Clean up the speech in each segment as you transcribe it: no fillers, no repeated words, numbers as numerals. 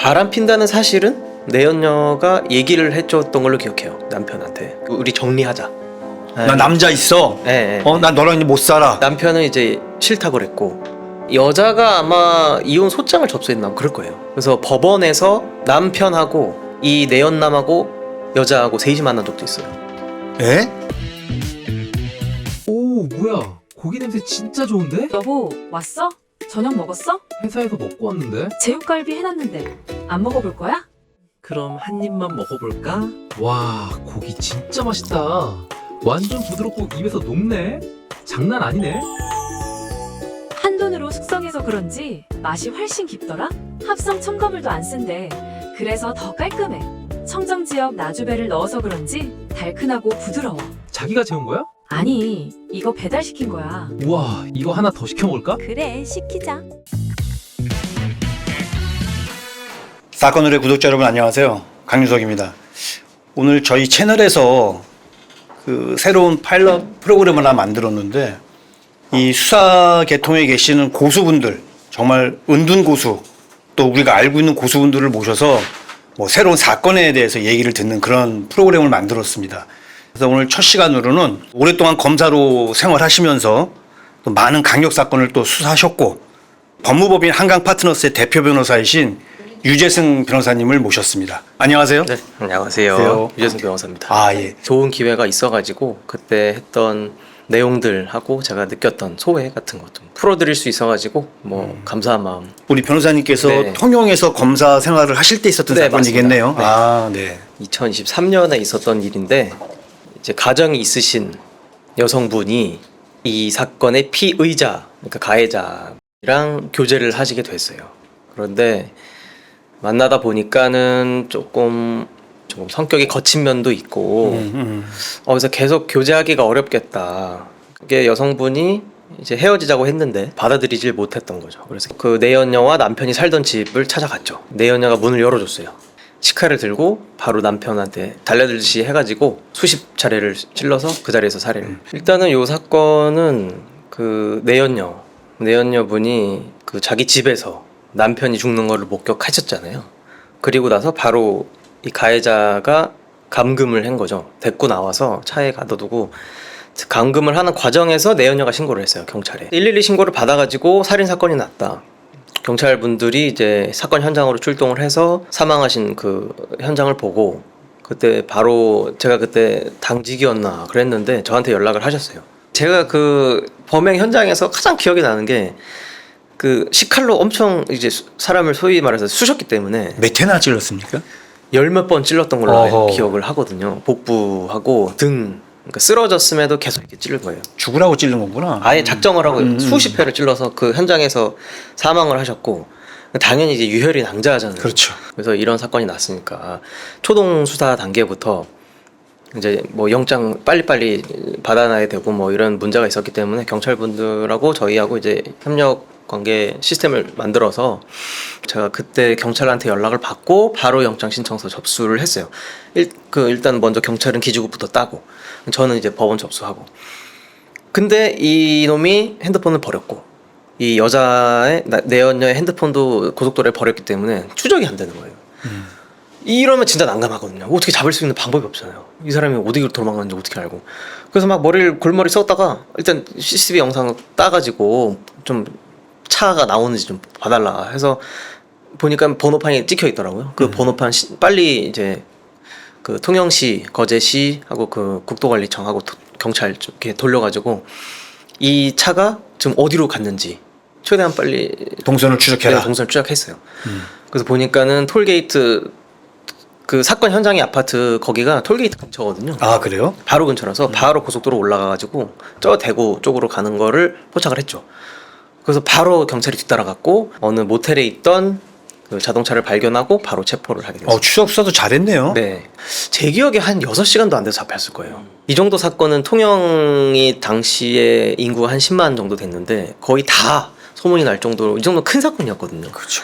바람 핀다는 사실은 내연녀가 얘기를 해줬던 걸로 기억해요. 남편한테 우리 정리하자. 나 남자 있어. 네. 난 너랑 이제 못 살아. 남편은 이제 싫다고 그랬고 여자가 아마 이혼 소장을 접수했나 그럴 거예요. 그래서 법원에서 남편하고 이 내연남하고 여자하고 셋이 만난 적도 있어요. 에? 오, 뭐야? 고기 냄새 진짜 좋은데? 여보, 왔어? 저녁 먹었어? 회사에서 먹고 왔는데? 제육갈비 해놨는데 안 먹어볼 거야? 그럼 한 입만 먹어볼까? 와, 고기 진짜 맛있다. 완전 부드럽고 입에서 녹네? 장난 아니네? 한돈으로 숙성해서 그런지 맛이 훨씬 깊더라? 합성 첨가물도 안 쓴대. 그래서 더 깔끔해. 청정지역 나주배를 넣어서 그런지 달큰하고 부드러워. 자기가 재운 거야? 아니, 이거 배달시킨 거야. 우와, 이거 하나 더 시켜 먹을까? 그래, 시키자. 사건 의뢰 구독자 여러분 안녕하세요. 강유석입니다. 오늘 저희 채널에서 그 새로운 파일럿 프로그램을 하나 만들었는데 이 수사 계통에 계시는 고수분들, 정말 은둔 고수, 또 우리가 알고 있는 고수분들을 모셔서 뭐 새로운 사건에 대해서 얘기를 듣는 그런 프로그램을 만들었습니다. 그래서 오늘 첫 시간으로는 오랫동안 검사로 생활하시면서 또 많은 강력 사건을 또 수사하셨고 법무법인 한강파트너스의 대표 변호사이신 유재승 변호사님을 모셨습니다. 안녕하세요. 네, 안녕하세요. 안녕하세요. 유재승 변호사입니다. 아, 예. 좋은 기회가 있어가지고 그때 했던 내용들하고 제가 느꼈던 소회 같은 것 좀 풀어드릴 수 있어가지고 뭐 감사한 마음. 우리 변호사님께서 네. 통영에서 검사 생활을 하실 때 있었던 네, 사건이겠네요. 맞습니다. 네. 아, 네. 2023년에 있었던 일인데 이제 가정이 있으신 여성분이 이 사건의 피의자, 그러니까 가해자랑 교제를 하시게 됐어요. 그런데 만나다 보니까는 조금 성격이 거친 면도 있고 그래서 계속 교제하기가 어렵겠다. 그게 여성분이 이제 헤어지자고 했는데 받아들이질 못했던 거죠. 그래서 그 내연녀와 남편이 살던 집을 찾아갔죠. 내연녀가 문을 열어줬어요. 치칼을 들고 바로 남편한테 달려들듯이 해가지고 수십 차례를 찔러서 그 자리에서 살해를. 일단은 요 사건은 그 내연녀 분이 그 자기 집에서 남편이 죽는 거를 목격하셨잖아요. 그리고 나서 바로 이 가해자가 감금을 한 거죠. 데리고 나와서 차에 가둬두고 감금을 하는 과정에서 내연녀가 신고를 했어요, 경찰에. 112 신고를 받아가지고 살인 사건이 났다. 경찰분들이 이제 사건 현장으로 출동을 해서 사망하신 그 현장을 보고 그때 바로 제가 그때 당직이었나 그랬는데 저한테 연락을 하셨어요. 제가 그 범행 현장에서 가장 기억이 나는 게 그 식칼로 엄청 이제 사람을 소위 말해서 쑤셨기 때문에 몇 회나 찔렀습니까? 열 몇 번 찔렀던 걸로 어허. 기억을 하거든요. 복부하고 등, 그러니까 쓰러졌음에도 계속 이렇게 찔른 거예요. 죽으라고 찔른 거구나. 아예 작정을 하고 수십 회를 찔러서 그 현장에서 사망을 하셨고 당연히 이제 유혈이 낭자하잖아요. 그렇죠. 그래서 이런 사건이 났으니까 초동 수사 단계부터 이제 뭐 영장 빨리빨리 받아놔야 되고 뭐 이런 문제가 있었기 때문에 경찰분들하고 저희하고 이제 협력 관계 시스템을 만들어서 제가 그때 경찰한테 연락을 받고 바로 영장 신청서 접수를 했어요. 일단 먼저 경찰은 기지국부터 따고 저는 이제 법원 접수하고. 근데 이 놈이 핸드폰을 버렸고 이 여자의 내연녀의 핸드폰도 고속도로에 버렸기 때문에 추적이 안 되는 거예요. 이러면 진짜 난감하거든요. 어떻게 잡을 수 있는 방법이 없잖아요. 이 사람이 어디로 도망갔는지 어떻게 알고. 그래서 막 골머리 썼다가 일단 CCTV 영상을 따가지고 좀 차가 나오는지 좀 봐달라 해서 보니까 번호판이 찍혀 있더라고요. 그 번호판 빨리 이제 그 통영시, 거제시하고 그 국도관리청하고 경찰 이렇게 돌려가지고 이 차가 지금 어디로 갔는지 최대한 빨리 동선을 추적해라. 네, 동선을 추적했어요. 그래서 보니까는 톨게이트 그 사건 현장의 아파트 거기가 톨게이트 근처거든요. 아, 그래요? 바로 근처라서 바로 고속도로 올라가가지고 저 대구 쪽으로 가는 거를 포착을 했죠. 그래서 바로 경찰이 뒤따라갔고 어느 모텔에 있던 그 자동차를 발견하고 바로 체포를 하게 됐어요. 추적 수사도 잘했네요. 네. 제 기억에 한 6시간도 안 돼서 잡혔을 거예요. 이 정도 사건은 통영이 당시에 인구가 한 10만 정도 됐는데 거의 다 소문이 날 정도로 이 정도 큰 사건이었거든요. 그렇죠.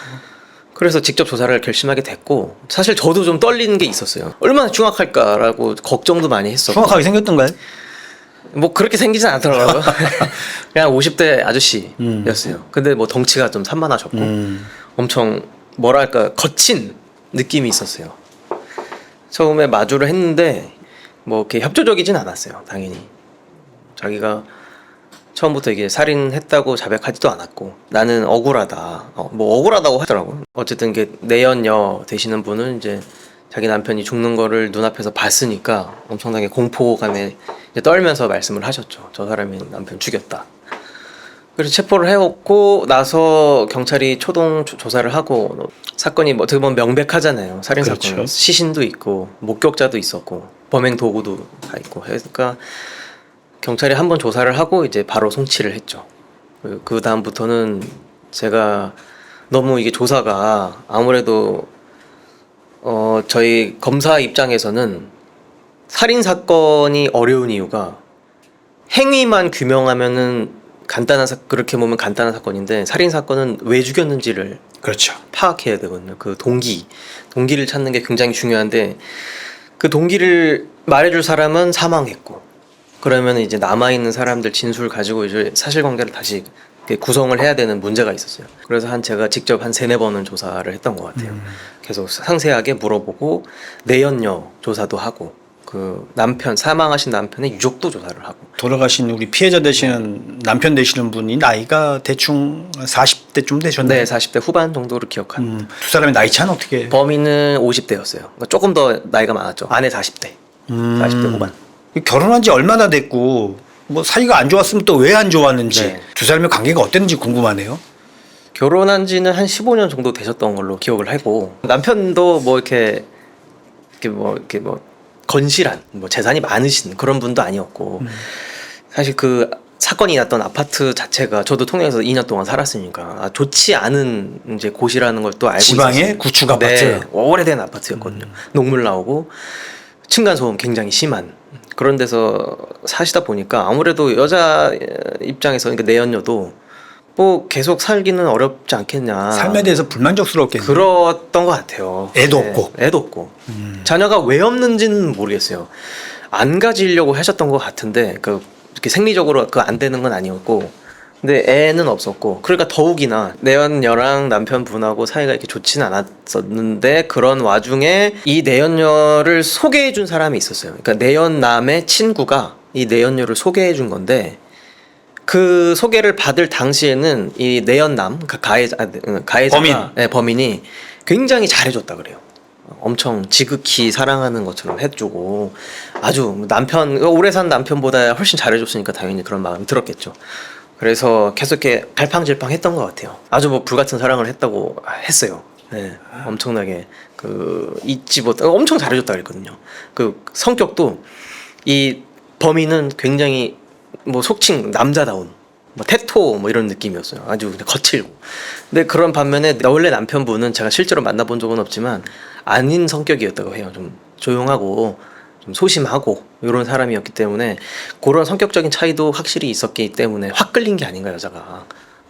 그래서 직접 조사를 결심하게 됐고 사실 저도 좀 떨리는 게 있었어요. 얼마나 중학할까라고 걱정도 많이 했었고. 정확하게 생겼던가요? 뭐 그렇게 생기진 않더라고요. 그냥 50대 아저씨였어요. 근데 뭐 덩치가 좀 산만하셨고 엄청 뭐랄까 거친 느낌이 있었어요. 처음에 마주를 했는데 뭐 이렇게 협조적이진 않았어요. 당연히 자기가 처음부터 이게 살인했다고 자백하지도 않았고 나는 억울하다. 뭐 억울하다고 하더라고. 어쨌든 이게 내연녀 되시는 분은 이제 자기 남편이 죽는 거를 눈앞에서 봤으니까 엄청나게 공포감에 이제 떨면서 말씀을 하셨죠. 저 사람이 남편 죽였다. 그래서 체포를 해왔고 나서 경찰이 초동 조사를 하고 사건이 뭐 어떻게 보면 명백하잖아요. 살인 그렇죠. 사건 시신도 있고 목격자도 있었고 범행 도구도 다 있고 그러니까 경찰이 한번 조사를 하고 이제 바로 송치를 했죠. 그 다음부터는 제가 너무 이게 조사가 아무래도 저희 검사 입장에서는 살인 사건이 어려운 이유가 행위만 규명하면은 그렇게 보면 간단한 사건인데 살인 사건은 왜 죽였는지를 그렇죠. 파악해야 되거든요. 그 동기를 찾는 게 굉장히 중요한데 그 동기를 말해줄 사람은 사망했고 그러면 이제 남아 있는 사람들 진술 가지고 이제 사실관계를 다시 구성을 해야 되는 문제가 있었어요. 그래서 제가 직접 한 3-4번은 조사를 했던 것 같아요. 계속 상세하게 물어보고 내연녀 조사도 하고 그 사망하신 남편의 유족도 조사를 하고. 돌아가신 우리 피해자 되시는 남편 되시는 분이 나이가 대충 40대쯤 되셨나요? 네, 40대 후반 정도로 기억합니다. 두 사람의 나이 차는 어떻게? 범인은 50대였어요. 그러니까 조금 더 나이가 많았죠. 아내 40대. 40대 후반. 결혼한 지 얼마나 됐고 뭐 사이가 안 좋았으면 또 왜 안 좋았는지 네. 두 사람의 관계가 어땠는지 궁금하네요. 결혼한 지는 한 15년 정도 되셨던 걸로 기억을 하고 남편도 뭐 이렇게 건실한 재산이 많으신 그런 분도 아니었고 사실 그 사건이 났던 아파트 자체가 저도 통영에서 2년 동안 살았으니까 좋지 않은 이제 곳이라는 걸 또 알고 지방의 있었어요. 구축 아파트. 네, 오래된 아파트였거든요. 녹물 나오고 층간 소음 굉장히 심한 그런 데서 사시다 보니까 아무래도 여자 입장에서 그러니까 내연녀도 뭐 계속 살기는 어렵지 않겠냐. 삶에 대해서 불만족스럽겠네요. 그랬던 것 같아요. 애도 네, 없고. 애도 없고. 자녀가 왜 없는지는 모르겠어요. 안 가지려고 하셨던 것 같은데 이렇게 생리적으로 안 되는 건 아니었고, 근데 애는 없었고, 그러니까 더욱이나 내연녀랑 남편분하고 사이가 이렇게 좋지는 않았었는데 그런 와중에 이 내연녀를 소개해준 사람이 있었어요. 그러니까 내연남의 친구가 이 내연녀를 소개해준 건데. 그 소개를 받을 당시에는 이 내연남, 가해자가 범인이 굉장히 잘해줬다 그래요. 엄청 지극히 사랑하는 것처럼 해주고 아주 오래 산 남편보다 훨씬 잘해줬으니까 당연히 그런 마음이 들었겠죠. 그래서 계속 이렇게 갈팡질팡했던 것 같아요. 아주 불같은 사랑을 했다고 했어요. 네, 엄청나게 잊지 못 엄청 잘해줬다 그랬거든요. 그 성격도 이 범인은 굉장히 속칭 남자다운 테토 이런 느낌이었어요. 아주 그냥 거칠고. 근데 그런 반면에 원래 남편분은 제가 실제로 만나본 적은 없지만 아닌 성격이었다고 해요. 좀 조용하고 좀 소심하고 이런 사람이었기 때문에 그런 성격적인 차이도 확실히 있었기 때문에 확 끌린 게 아닌가 여자가.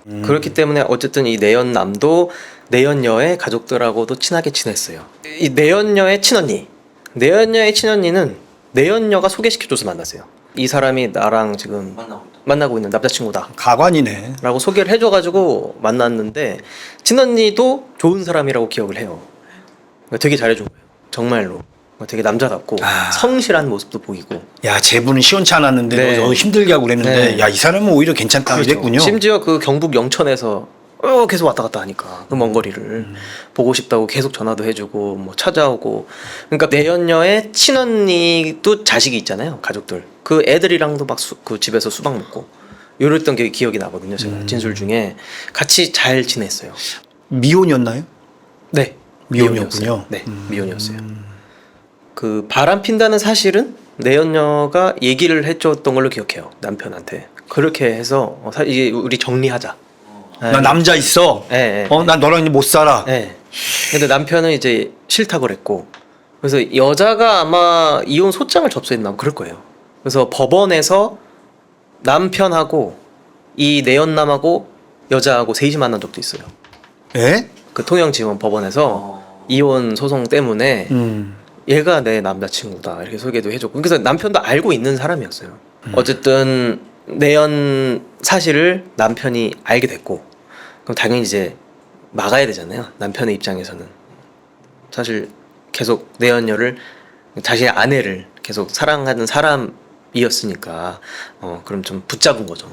그렇기 때문에 어쨌든 이 내연남도 내연녀의 가족들하고도 친하게 지냈어요. 이 내연녀의 친언니는 내연녀가 소개시켜줘서 만났어요. 이 사람이 나랑 지금 만나고 있는 남자친구다 가관이네. 라고 소개를 해줘가지고 만났는데 친언니도 좋은 사람이라고 기억을 해요. 그러니까 되게 잘해준 거예요. 정말로 되게 남자답고 성실한 모습도 보이고. 야, 제분은 시원치 않았는데 네. 너 힘들게 하고 그랬는데 네. 야, 이 사람은 오히려 괜찮다 그렇죠. 이랬군요. 심지어 그 경북 영천에서 계속 왔다 갔다 하니까 그 먼 거리를 보고 싶다고 계속 전화도 해주고 찾아오고. 그러니까 내연녀의 친언니도 자식이 있잖아요. 가족들 그 애들이랑도 그 집에서 수박 먹고 이랬던 게 기억이 나거든요. 제가 진술 중에 같이 잘 지냈어요. 미혼이었나요? 네, 미혼이었군요. 네, 미혼이었어요. 그 바람 핀다는 사실은 내연녀가 얘기를 해줬던 걸로 기억해요. 남편한테 그렇게 해서 이게 우리 정리하자. 나 남자 있어. 네, 난 너랑 이제 못 살아. 네. 근데 남편은 이제 싫다고 그랬고, 그래서 여자가 아마 이혼 소장을 접수했나 그럴 거예요. 그래서 법원에서 남편하고 이 내연남하고 여자하고 셋이 만난 적도 있어요. 예? 그 통영지원 법원에서 이혼 소송 때문에 얘가 내 남자친구다 이렇게 소개도 해줬고, 그래서 남편도 알고 있는 사람이었어요. 어쨌든 내연 사실을 남편이 알게 됐고, 그럼 당연히 이제 막아야 되잖아요. 남편의 입장에서는 사실 계속 내연녀를 자신의 아내를 계속 사랑하는 사람이었으니까 그럼 좀 붙잡은 거죠.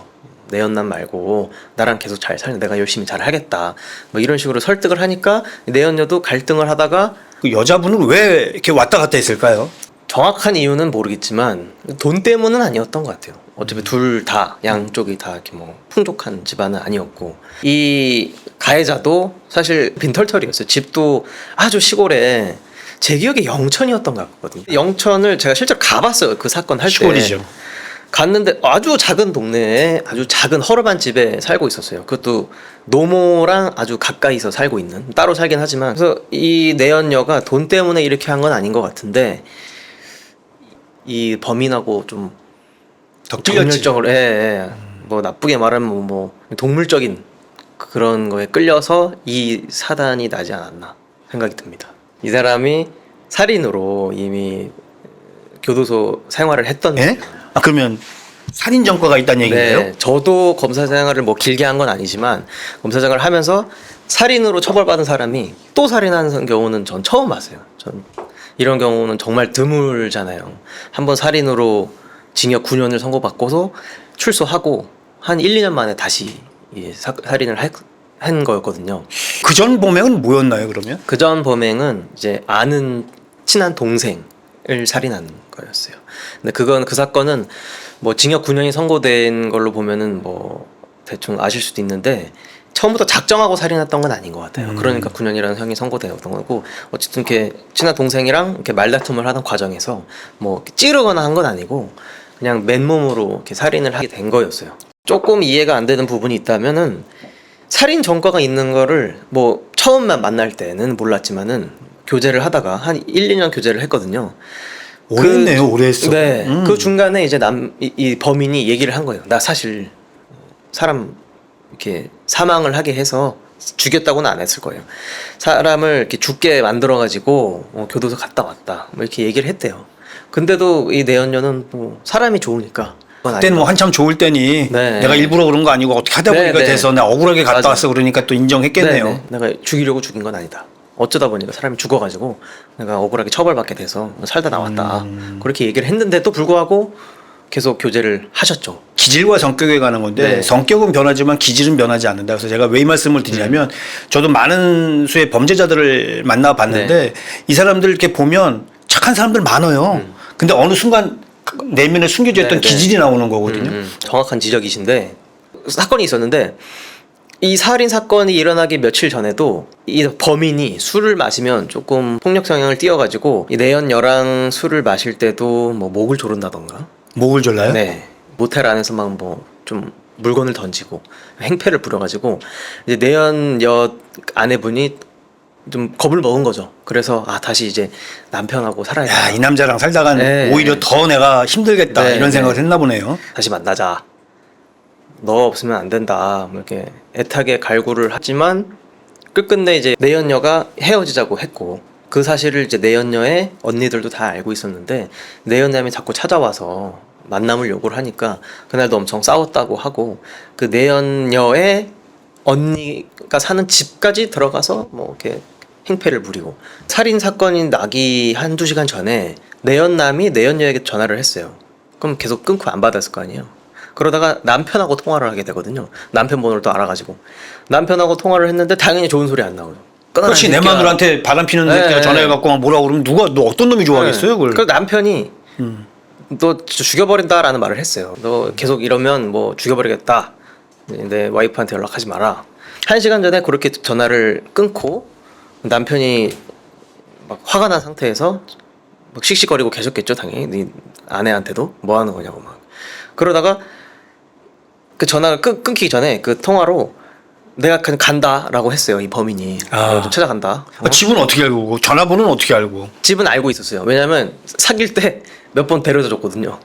내연남 말고 나랑 계속 잘 살래, 내가 열심히 잘 하겠다, 뭐 이런 식으로 설득을 하니까 내연녀도 갈등을 하다가 그 여자분은 왜 이렇게 왔다 갔다 했을까요? 정확한 이유는 모르겠지만 돈 때문은 아니었던 것 같아요. 어차피 둘 다 양쪽이 다 이렇게 뭐 풍족한 집안은 아니었고, 이 가해자도 사실 빈털털이었어요. 집도 아주 시골에, 제 기억에 영천이었던 것 같거든요. 영천을 제가 실제로 가봤어요. 그 사건 할 때. 시골이죠. 갔는데 아주 작은 동네에 아주 작은 허름한 집에 살고 있었어요. 그것도 노모랑 아주 가까이서 살고 있는, 따로 살긴 하지만. 그래서 이 내연녀가 돈 때문에 이렇게 한 건 아닌 것 같은데, 이 범인하고 좀 더 끌렸지. 정열적으로, 뭐 나쁘게 말하면 뭐 동물적인 그런 거에 끌려서 이 사단이 나지 않았나 생각이 듭니다. 이 사람이 살인으로 이미 교도소 생활을 했던. 예? 아, 그러면 살인 전과가 있다는 얘기인가요? 네, 저도 검사 생활을 뭐 길게 한 건 아니지만 검사 생활을 하면서 살인으로 처벌받은 사람이 또 살인하는 경우는 전 처음 봤어요. 전 이런 경우는 정말 드물잖아요. 한번 살인으로 징역 9년을 선고받고서 출소하고 한 1, 2년 만에 다시 이 살인을 한 거였거든요. 그 전 범행은 뭐였나요, 그러면? 그 전 범행은 이제 아는 친한 동생을 살인한 거였어요. 근데 그 사건은 뭐 징역 9년이 선고된 걸로 보면은 뭐 대충 아실 수도 있는데, 처음부터 작정하고 살인했던 건 아닌 것 같아요. 그러니까 9년이라는 형이 선고되었던 거고, 어쨌든 이렇게 친한 동생이랑 이렇게 말다툼을 하던 과정에서 뭐 이렇게 찌르거나 한 건 아니고 그냥 맨몸으로 이렇게 살인을 하게 된 거였어요. 조금 이해가 안 되는 부분이 있다면은, 살인 전과가 있는 거를 뭐 처음만 만날 때는 몰랐지만은 교제를 하다가 한 1, 2년 교제를 했거든요. 오래 했네요, 오래 했어. 네. 그 중간에 이제 이 범인이 얘기를 한 거예요. 나 사실 사람 이렇게 사망을 하게 해서, 죽였다고는 안 했을 거예요. 사람을 이렇게 죽게 만들어가지고 교도소 갔다 왔다, 뭐 이렇게 얘기를 했대요. 근데도 이 내연녀는 뭐 사람이 좋으니까. 그때는 뭐 한참 좋을 때니 네. 내가 일부러 그런 거 아니고 어떻게 하다 보니까 네, 네. 돼서 나 억울하게 갔다 맞아. 왔어, 그러니까 또 인정했겠네요. 네네. 내가 죽이려고 죽인 건 아니다. 어쩌다 보니까 사람이 죽어가지고 내가 억울하게 처벌받게 돼서 살다 나왔다. 그렇게 얘기를 했는데도 불구하고 계속 교제를 하셨죠. 기질과 성격에 관한 건데, 네. 성격은 변하지만 기질은 변하지 않는다. 그래서 제가 왜 이 말씀을 드리냐면, 저도 많은 수의 범죄자들을 만나봤는데 이 사람들 이렇게 보면 착한 사람들 많아요. 근데 어느 순간 내면에 숨겨져 있던 네, 네. 기질이 나오는 거거든요. 정확한 지적이신데, 사건이 있었는데 이 살인 사건이 일어나기 며칠 전에도 이 범인이 술을 마시면 조금 폭력 성향을 띄어가지고 이 내연녀랑 술을 마실 때도 뭐 목을 조른다던가, 목을 졸라요? 네, 모텔 안에서 막 뭐 좀 물건을 던지고 행패를 부려가지고 이제 내연녀 아내분이 좀 겁을 먹은 거죠. 그래서 다시 이제 남편하고 살아야 야, 돼. 이 남자랑 살다간 네. 오히려 더 내가 힘들겠다, 네, 이런 네. 생각을 했나 보네요. 다시 만나자. 너 없으면 안 된다. 뭐 이렇게 애타게 갈구를 하지만 끝끝내 이제 내연녀가 헤어지자고 했고, 그 사실을 이제 내연녀의 언니들도 다 알고 있었는데, 내연녀이 자꾸 찾아와서 만남을 요구를 하니까 그날도 엄청 싸웠다고 하고, 그 내연녀의 언니가 사는 집까지 들어가서 뭐 이렇게 행패를 부리고, 살인 사건이 나기 한두 시간 전에 내연남이 내연녀에게 전화를 했어요. 그럼 계속 끊고 안 받았을 거 아니에요. 그러다가 남편하고 통화를 하게 되거든요. 남편 번호를 또 알아가지고 남편하고 통화를 했는데 당연히 좋은 소리 안 나오죠. 그렇지, 내 마누라한테 바람 피는 새끼가 네. 전화해갖고 막 뭐라 그러면 너 어떤 놈이 좋아하겠어요, 그걸? 그래서 남편이 너 진짜 죽여버린다라는 말을 했어요. 너 계속 이러면 뭐 죽여버리겠다. 내 와이프한테 연락하지 마라. 1시간 전에 그렇게 전화를 끊고 남편이 막 화가 난 상태에서 막 씩씩거리고 계셨겠죠, 당연히. 네 아내한테도 뭐 하는 거냐고 막. 그러다가 그 전화가 끊기기 전에 그 통화로 내가 그냥 간다라고 했어요, 이 범인이. 좀 찾아간다. 집은 어떻게 알고, 전화번호는 어떻게 알고? 집은 알고 있었어요. 왜냐면 사귈 때 몇 번 데려다 줬거든요.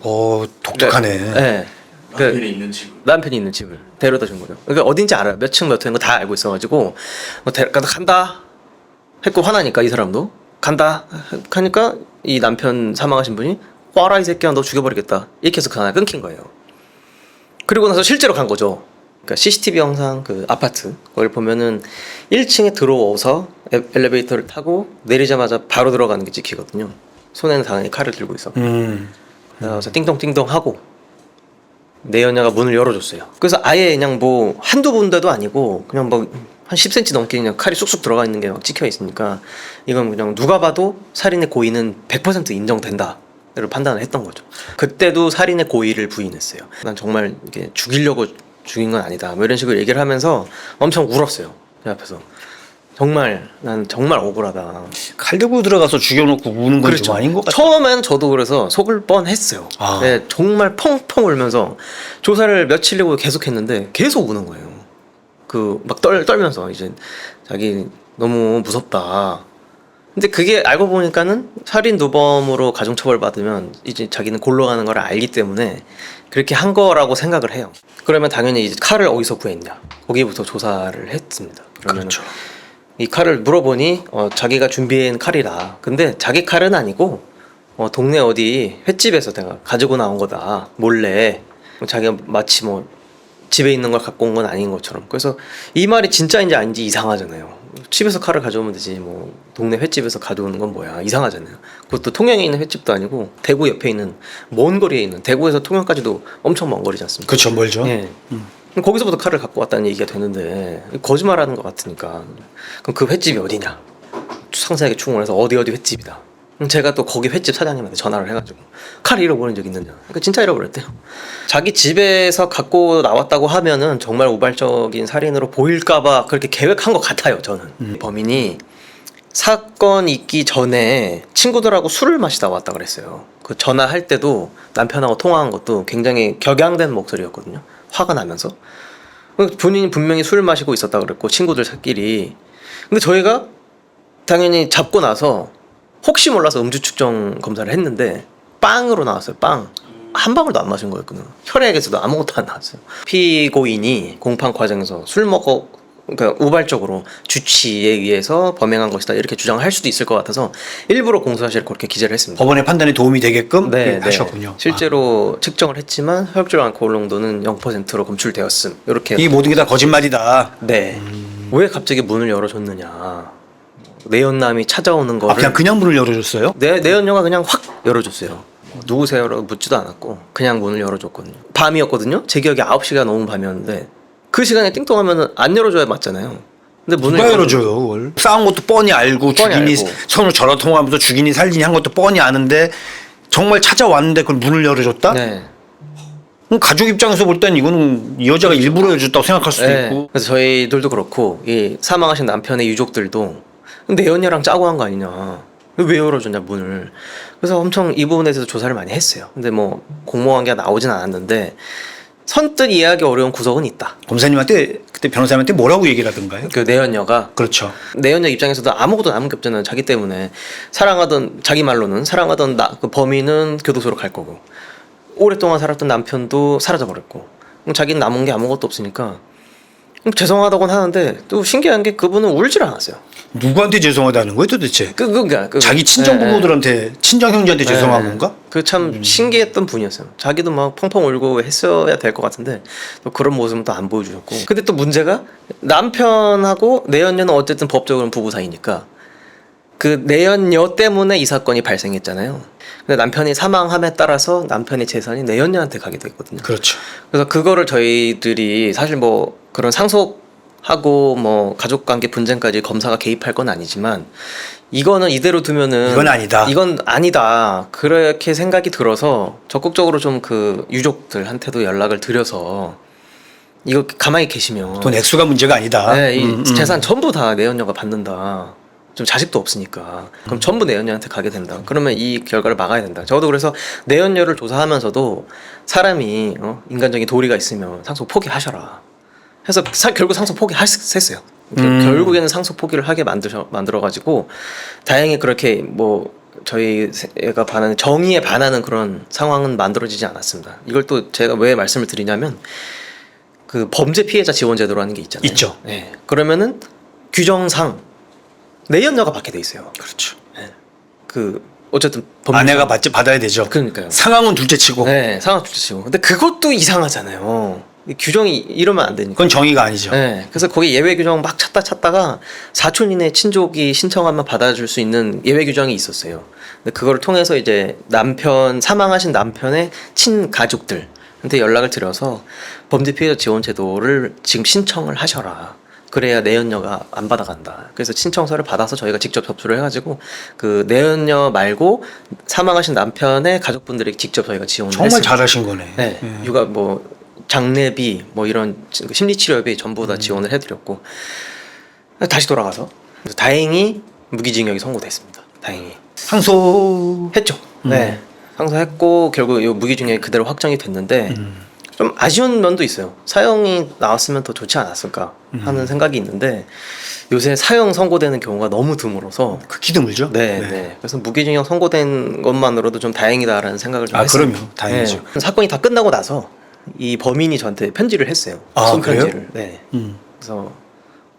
독특하네. 네. 남편이 있는 집을. 남편이 있는 집을 데려다 준 거죠. 그러니까 어딘지 알아요. 몇 층 몇 호인 거 다 알고 있어가지고 간다 했고, 화나니까 이 사람도 간다 하니까 이 남편 사망하신 분이 꽈라 이 새끼야, 너 죽여버리겠다, 이렇게 해서 그 전화 끊긴 거예요. 그리고 나서 실제로 간 거죠. 그러니까 CCTV 영상 그 아파트 그걸 보면은 1층에 들어오서 엘리베이터를 타고 내리자마자 바로 들어가는 게 찍히거든요. 손에는 당연히 칼을 들고 있어. 그래서 띵동띵동 하고 내연녀가 문을 열어줬어요. 그래서 아예 그냥 뭐 한두 군데도 아니고 그냥 뭐 한 10cm 넘게 그냥 칼이 쑥쑥 들어가 있는 게 막 찍혀 있으니까 이건 그냥 누가 봐도 살인의 고의는 100% 인정된다를 판단을 했던 거죠. 그때도 살인의 고의를 부인했어요. 난 정말 이게 죽이려고 죽인 건 아니다. 뭐 이런 식으로 얘기를 하면서 엄청 울었어요. 제 앞에서. 정말 난 정말 억울하다. 칼 들고 들어가서 죽여놓고 우는 건 좀 아닌 것 같아요. 처음엔 저도 그래서 속을 뻔했어요. 아. 네, 정말 펑펑 울면서 조사를 며칠이고 계속했는데 계속 우는 거예요. 그 막 떨면서 이제 자기 너무 무섭다. 근데 그게 알고 보니까는 살인 누범으로 가중처벌 받으면 이제 자기는 골로 가는 걸 알기 때문에 그렇게 한 거라고 생각을 해요. 그러면 당연히 이제 칼을 어디서 구했냐 거기부터 조사를 했습니다. 그러면 그렇죠. 이 칼을 물어보니 자기가 준비한 칼이다. 근데 자기 칼은 아니고 동네 어디 횟집에서 내가 가지고 나온 거다. 몰래 자기가 마치 뭐 집에 있는 걸 갖고 온 건 아닌 것처럼. 그래서 이 말이 진짜인지 아닌지 이상하잖아요. 집에서 칼을 가져오면 되지 뭐 동네 횟집에서 가져오는 건 뭐야. 이상하잖아요. 그것도 통영에 있는 횟집도 아니고 대구 옆에 있는 먼 거리에 있는 대구에서 통영까지도 엄청 먼 거리지 않습니까? 그렇죠, 멀죠. 예. 거기서부터 칼을 갖고 왔다는 얘기가 되는데 거짓말하는 것 같으니까 그럼 그 횟집이 어디냐 상세하게 추궁을 해서 어디 횟집이다. 그럼 제가 또 거기 횟집 사장님한테 전화를 해가지고 칼을 잃어버린 적 있느냐. 그러니까 진짜 잃어버렸대요. 자기 집에서 갖고 나왔다고 하면은 정말 우발적인 살인으로 보일까봐 그렇게 계획한 것 같아요. 저는 범인이 사건 있기 전에 친구들하고 술을 마시다 왔다 그랬어요. 그 전화할 때도 남편하고 통화한 것도 굉장히 격양된 목소리였거든요. 화가 나면서 본인이 분명히 술을 마시고 있었다 그랬고 친구들끼리. 근데 저희가 당연히 잡고 나서 혹시 몰라서 음주 측정 검사를 했는데 빵으로 나왔어요. 빵. 한 방울도 안 마신 거였거든요. 혈액에서도 아무것도 안 나왔어요. 피고인이 공판 과정에서 술 먹어 그러니까 우발적으로 주치에 의해서 범행한 것이다 이렇게 주장할 수도 있을 것 같아서 일부러 공소사실을 그렇게 기재를 했습니다. 법원의 판단에 도움이 되게끔 네, 하셨군요. 실제로 측정을 했지만 혈중 알코올 농도는 0%로 검출되었음. 이렇게 이 모든 게 다 거짓말이다. 네. 왜 갑자기 문을 열어줬느냐. 내연남이 찾아오는 거를 그냥 문을 열어줬어요? 내연녀가 그냥 확 열어줬어요. 누구세요라고 묻지도 않았고 그냥 문을 열어줬거든요. 밤이었거든요. 제 기억에 9시가 넘은 밤이었는데 그 시간에 띵동하면 안 열어줘야 맞잖아요. 근데 문을 누가 열어줘요 그걸? 싸운 것도 뻔히 알고 뻔히 주gin이 알고. 서로 전화 통화하면서 주gin이 살인이 한 것도 뻔히 아는데 정말 찾아왔는데 그걸 문을 열어줬다? 네. 그럼 가족 입장에서 볼 땐 이거는 이 여자가 일부러 열어줬다고 생각할 수도 네. 있고. 그래서 저희들도 그렇고 이 사망하신 남편의 유족들도 내연녀랑 짜고 한 거 아니냐. 왜 열어줬냐 문을. 그래서 엄청 이 부분에 대해서 조사를 많이 했어요. 근데 뭐 공모관계가 나오진 않았는데 선뜻 이해하기 어려운 구석은 있다. 검사님한테 그때 변호사님한테 뭐라고 얘기를 하던가요? 그 내연녀가 그렇죠. 내연녀 입장에서도 아무것도 남은 게 없잖아요. 자기 때문에 사랑하던 자기 말로는 사랑하던 그 범인은 교도소로 갈 거고 오랫동안 살았던 남편도 사라져 버렸고 그럼 자기는 남은 게 아무것도 없으니까 죄송하다고는 하는데 또 신기한 게 그분은 울질 않았어요. 누구한테 죄송하다는 거예요 도대체? 그러니까 자기 친정 부모들한테 친정 형제한테 죄송한 건가? 그 참 신기했던 분이었어요. 자기도 막 펑펑 울고 했어야 될 것 같은데 또 그런 모습은 또 안 보여주셨고. 근데 또 문제가 남편하고 내연녀는 어쨌든 법적으로는 부부 사이니까 그 내연녀 때문에 이 사건이 발생했잖아요. 근데 남편이 사망함에 따라서 남편의 재산이 내연녀한테 가게 됐거든요. 그렇죠. 그래서 그거를 저희들이 사실 뭐 그런 상속하고 뭐 가족관계 분쟁까지 검사가 개입할 건 아니지만 이거는 이대로 두면은 이건 아니다. 이건 아니다. 그렇게 생각이 들어서 적극적으로 좀 그 유족들한테도 연락을 드려서 이거 가만히 계시면 돈 액수가 문제가 아니다. 네, 이 재산 전부 다 내연녀가 받는다. 좀 자식도 없으니까 그럼 전부 내연녀한테 가게 된다. 그러면 이 결과를 막아야 된다. 저도 그래서 내연녀를 조사하면서도 사람이 인간적인 도리가 있으면 상속 포기하셔라 해서 결국 상속 포기했어요. 결국에는 상속 포기를 하게 만들어가지고 다행히 그렇게 뭐 저희가 반하는 정의에 반하는 그런 상황은 만들어지지 않았습니다. 이걸 또 제가 왜 말씀을 드리냐면 그 범죄 피해자 지원 제도라는 게 있잖아요. 있죠. 네. 그러면은 규정상 내연녀가 받게 돼 있어요. 그렇죠. 네. 그 어쨌든 아내가 받아야 되죠. 그러니까요. 상황은 둘째치고. 네, 상황 둘째치고. 근데 그것도 이상하잖아요. 규정이 이러면 안 되니까. 그건 정의가 아니죠. 네, 그래서 거기 예외 규정 막 찾다가 사촌 이내 친족이 신청하면 받아줄 수 있는 예외 규정이 있었어요. 근데 그걸 통해서 이제 사망하신 남편의 친가족들한테 연락을 드려서 범죄 피해자 지원 제도를 지금 신청을 하셔라. 그래야 내연녀가 안 받아간다. 그래서 신청서를 받아서 저희가 직접 접수를 해가지고 그 내연녀 말고 사망하신 남편의 가족분들에게 직접 저희가 지원을 정말 했습니다. 잘하신 거네. 네, 육아 뭐 장례비 뭐 이런 심리치료비 전부 다 지원을 해드렸고 다시 돌아가서 다행히 무기징역이 선고됐습니다. 다행히 항소 했죠. 네, 항소했고 결국 이 무기징역이 그대로 확정이 됐는데 좀 아쉬운 면도 있어요. 사형이 나왔으면 더 좋지 않았을까 하는 생각이 있는데 요새 사형 선고되는 경우가 너무 드물어서 극히 드물죠. 네. 그래서 무기징역 선고된 것만으로도 좀 다행이다라는 생각을 좀 했어요. 그럼요. 다행이죠. 네. 사건이 다 끝나고 나서 이 범인이 저한테 편지를 했어요. 손편지를. 네. 그래서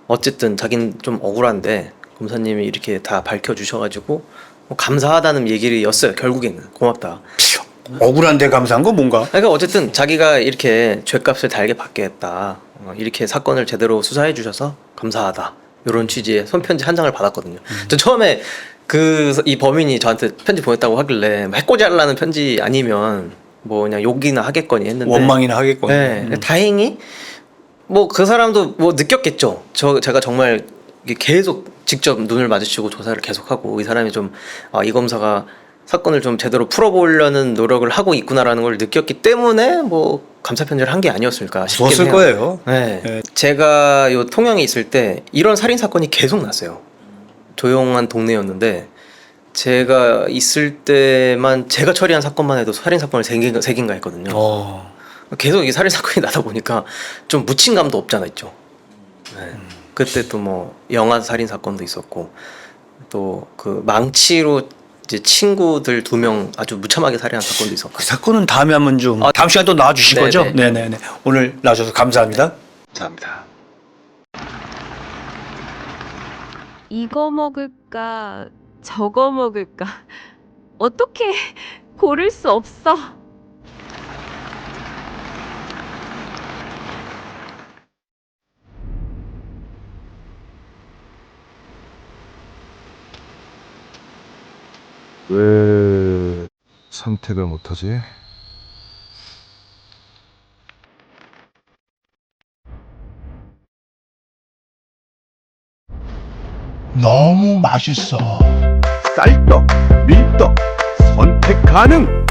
어쨌든 자기는 좀 억울한데 검사님이 이렇게 다 밝혀주셔가지고 뭐 감사하다는 얘기였어요. 결국에는 고맙다. 억울한데 감사한 건 뭔가? 그러니까 어쨌든 자기가 이렇게 죄값을 달게 받겠다. 이렇게 사건을 제대로 수사해 주셔서 감사하다. 이런 취지의 손편지 한 장을 받았거든요. 저 처음에 이 범인이 저한테 편지 보냈다고 하길래 해코지 하려는 편지 아니면 뭐 그냥 욕이나 하겠거니 했는데 원망이나 하겠거니. 네, 다행히 뭐 그 사람도 뭐 느꼈겠죠. 제가 정말 이게 계속 직접 눈을 마주치고 조사를 계속하고 이 사람이 좀 이 검사가 사건을 좀 제대로 풀어보려는 노력을 하고 있구나라는 걸 느꼈기 때문에 뭐 감사 편지를 한 게 아니었을까 싶긴 좋았을 해요. 거예요. 네. 네. 제가 요 통영에 있을 때 이런 살인 사건이 계속 났어요. 조용한 동네였는데 제가 있을 때만 제가 처리한 사건만 해도 살인 사건을 3개인가 했거든요. 계속 이 살인 사건이 나다 보니까 좀 묻힌감도 없잖아 있죠. 네. 그때 또 뭐 영아 살인 사건도 있었고 또 그 망치로 이제 친구들 2명 아주 무참하게 살해한 사건도 있었고. 그 사건은 다음에 한번 좀 다음 시간에 또 나와주실 네네. 거죠? 네네네. 오늘 나와주셔서 감사합니다. 감사합니다. 이거 먹을까, 저거 먹을까. 어떻게 고를 수 없어. 왜 선택을 못하지? 너무 맛있어. 쌀떡, 밀떡, 선택 가능.